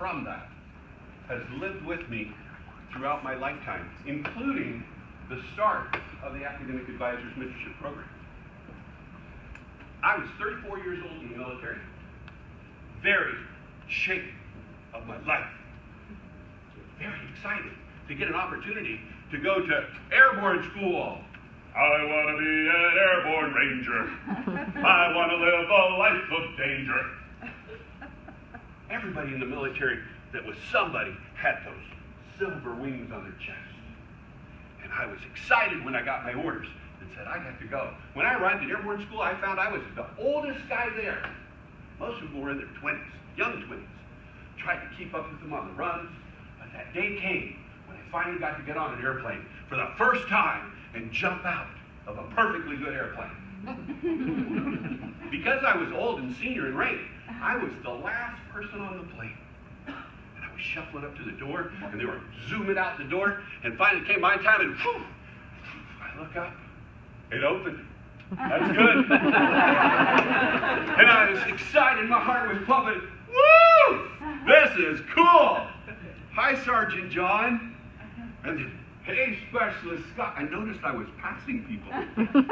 from that has lived with me throughout my lifetime, including the start of the Academic Advisors Mentorship Program. I was 34 years old in the military, very shaken of my life, very excited to get an opportunity to go to airborne school. I want to be an airborne ranger. I want to live a life of danger. Everybody in the military that was somebody had those silver wings on their chest. And I was excited when I got my orders and said I had to go. When I arrived at airborne school, I found I was the oldest guy there. Most of them were in their 20s, young 20s. Tried to keep up with them on the runs, but that day came when I finally got to get on an airplane for the first time and jump out of a perfectly good airplane. Because I was old and senior in rank, I was the last person on the plane. And I was shuffling up to the door, and they were zooming out the door, and finally came my time, and whew, I look up, it opened. That's good. And I was excited, my heart was pumping. Woo! This is cool! Hi, Sergeant John. And then, hey, Specialist Scott. I noticed I was passing people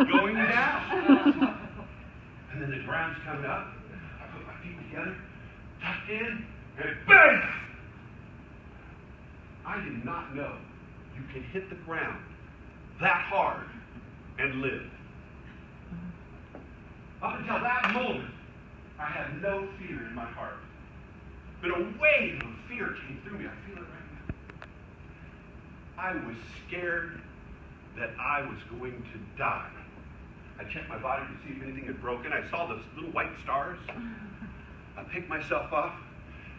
going down. And then the ground's coming up. I put my feet together, tucked in, and bang! I did not know you could hit the ground that hard and live. Up until that moment, I had no fear in my heart. But a wave of fear came through me. I feel it right now. I was scared that I was going to die. I checked my body to see if anything had broken. I saw those little white stars. I picked myself up,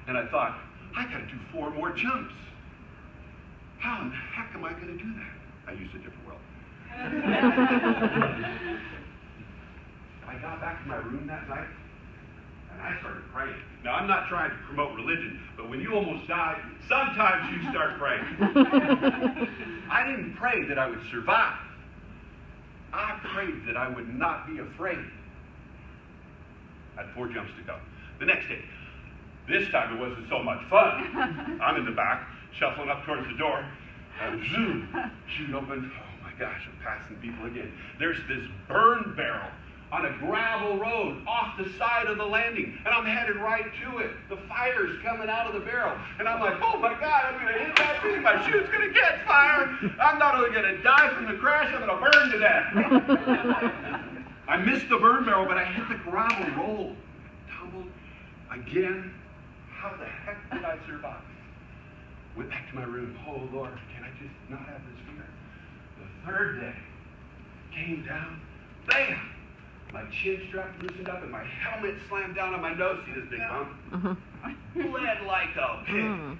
and I thought, I got to do 4 more jumps. How in the heck am I going to do that? I used a different word. I got back to my room that night, and I started praying. Now, I'm not trying to promote religion, but when you almost die, sometimes you start praying. I didn't pray that I would survive. I prayed that I would not be afraid. I had 4 jumps to go. The next day, this time it wasn't so much fun. I'm in the back, shuffling up towards the door, and zoom, chute open. Oh my gosh, I'm passing people again. There's this burn barrel on a gravel road off the side of the landing, and I'm headed right to it. The fire's coming out of the barrel, and I'm like, oh my God, I'm going to hit that thing. My chute's going to catch fire. I'm not only going to die from the crash, I'm going to burn to death. I missed the burn barrel, but I hit the gravel roll. Tumbled again. How the heck did I survive? Went back to my room. Oh Lord, can I just not have this fear? The 3rd day, came down, bam! My chin strap loosened up and my helmet slammed down on my nose. See this big bump? Bled like a pig.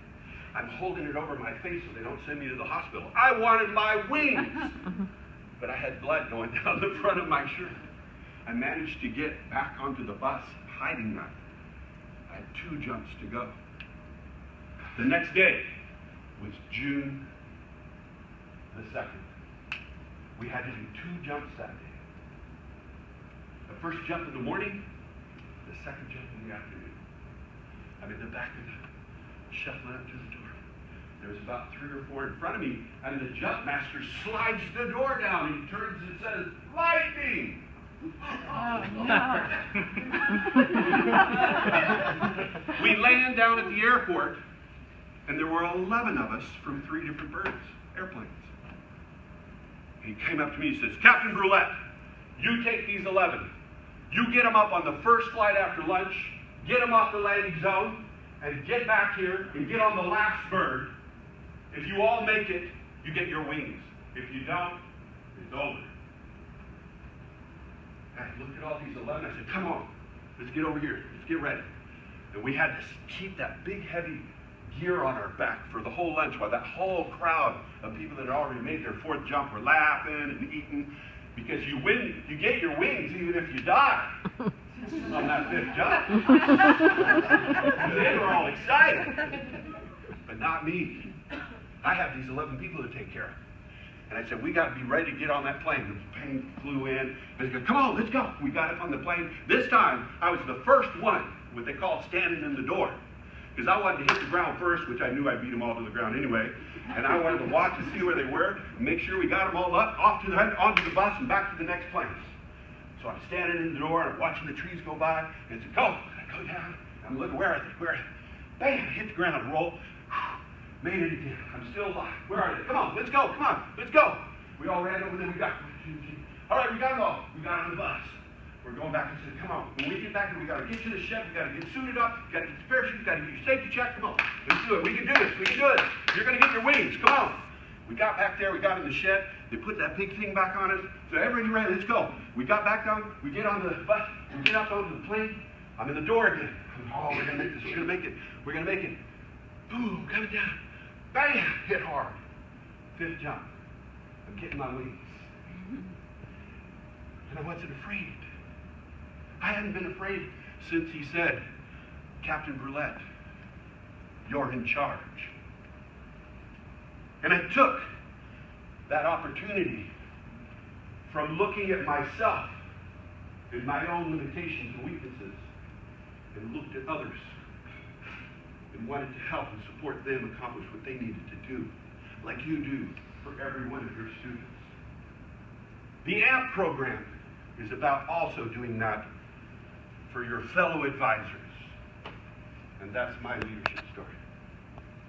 I'm holding it over my face so they don't send me to the hospital. I wanted my wings. But I had blood going down the front of my shirt. I managed to get back onto the bus, hiding that. I had 2 jumps to go. The next day was June the 2nd. We had to do 2 jumps that day. The first jump in the morning, the second jump in the afternoon. I'm in the back of the shuffling up to the door. There's about 3 or 4 in front of me, and the jump master slides the door down. He turns and says, lightning! Oh, no. We land down at the airport, and there were 11 of us from 3 different airplanes. He came up to me and says, Captain Brulette, you take these 11. You get them up on the first flight after lunch, get them off the landing zone, and get back here and get on the last bird. If you all make it, you get your wings. If you don't, it's over. I looked at all these 11. I said, come on, let's get over here. Let's get ready. And we had to keep that big, heavy gear on our back for the whole lunch while that whole crowd of people that had already made their 4th jump were laughing and eating. Because you win, you get your wings even if you die on that 5th jump. They were all excited. But not me. I have these 11 people to take care of. And I said, we got to be ready to get on that plane. The plane flew in. And they said, come on, let's go. We got up on the plane. This time, I was the first one, what they call standing in the door. because I wanted to hit the ground first, which I knew I'd beat them all to the ground anyway. And I wanted to watch and see where they were, and make sure we got them all up, off to onto the bus and back to the next place. So I'm standing in the door and I'm watching the trees go by, and it's go down. I'm looking, where are they? Bam! I hit the ground, roll. Made it again. I'm still alive. Where are they? Come on, let's go. We all ran over there. All right, we got them all. We got on the bus. We're going back and said, come on. When we get back, we got to get to the shed. We got to get suited up. We got to get the parachute. We got to get your safety check. Come on, let's do it. We can do this. You're going to get your wings. Come on. We got back there. We got in the shed. They put that big thing back on us. So everybody ready. Let's go. We got back down. We get on the bus. We get up onto the plane. I'm in the door again. Oh, we're going to make this. We're going to make it. Boom, coming down. Bam, hit hard. 5th jump. I'm getting my wings. And I wasn't afraid. I hadn't been afraid since he said, Captain Brulette, you're in charge. And I took that opportunity from looking at myself and my own limitations and weaknesses and looked at others and wanted to help and support them accomplish what they needed to do, like you do for every one of your students. The AMP program is about also doing that for your fellow advisors. And that's my leadership.